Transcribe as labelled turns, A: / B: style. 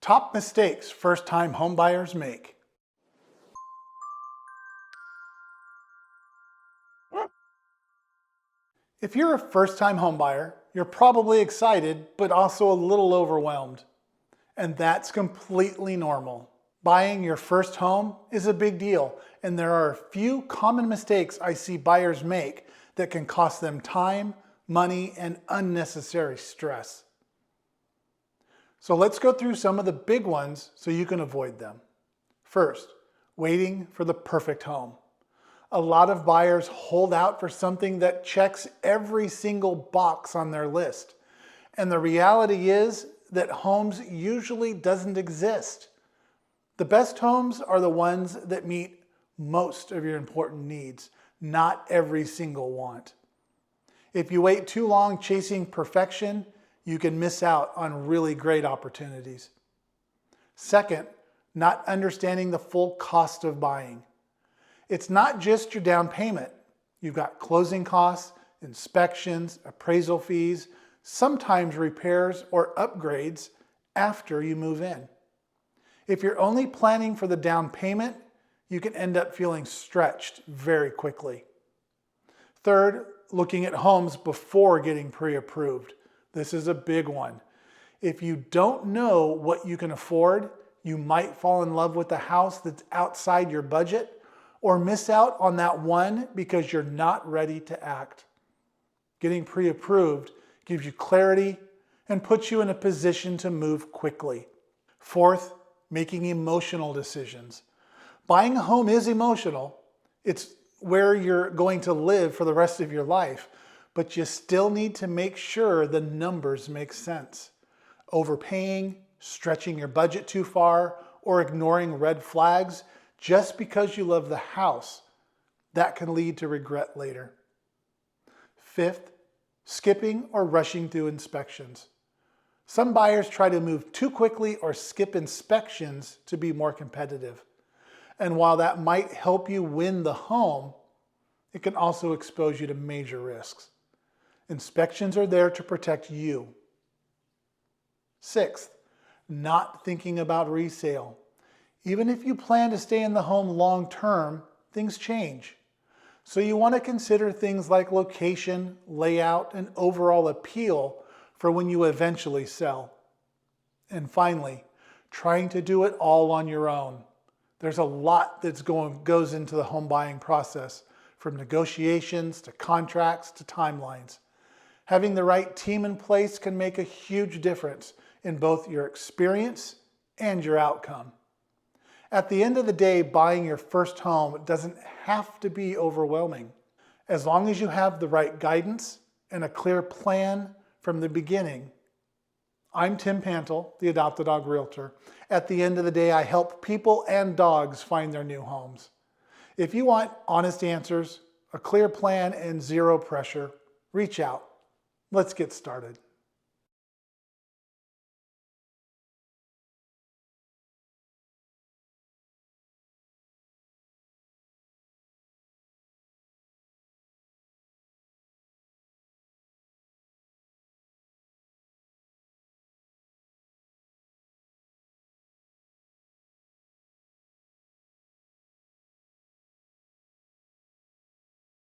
A: Top mistakes first-time homebuyers make. If you're a first-time homebuyer, you're probably excited, but also a little overwhelmed. And that's completely normal. Buying your first home is a big deal, and there are a few common mistakes I see buyers make that can cost them time, money, and unnecessary stress. So let's go through some of the big ones so you can avoid them. First, waiting for the perfect home. A lot of buyers hold out for something that checks every single box on their list. And the reality is that homes usually doesn't exist. The best homes are the ones that meet most of your important needs, not every single want. If you wait too long chasing perfection, you can miss out on really great opportunities. Second, not understanding the full cost of buying. It's not just your down payment. You've got closing costs, inspections, appraisal fees, sometimes repairs or upgrades after you move in. If you're only planning for the down payment, you can end up feeling stretched very quickly. Third, looking at homes before getting pre-approved. This is a big one. If you don't know what you can afford, you might fall in love with a house that's outside your budget or miss out on that one because you're not ready to act. Getting pre-approved gives you clarity and puts you in a position to move quickly. Fourth, making emotional decisions. Buying a home is emotional. It's where you're going to live for the rest of your life, but you still need to make sure the numbers make sense. Overpaying, stretching your budget too far, or ignoring red flags just because you love the house, that can lead to regret later. Fifth, skipping or rushing through inspections. Some buyers try to move too quickly or skip inspections to be more competitive. And while that might help you win the home, it can also expose you to major risks. Inspections are there to protect you. Sixth, not thinking about resale. Even if you plan to stay in the home long term, things change. So you want to consider things like location, layout, and overall appeal for when you eventually sell. And finally, trying to do it all on your own. There's a lot that goes into the home buying process, from negotiations to contracts to timelines. Having the right team in place can make a huge difference in both your experience and your outcome. At the end of the day, buying your first home doesn't have to be overwhelming. As long as you have the right guidance and a clear plan from the beginning. I'm Tim Pantle, the Adopted Dog Realtor. At the end of the day, I help people and dogs find their new homes. If you want honest answers, a clear plan, and zero pressure, reach out. Let's get started.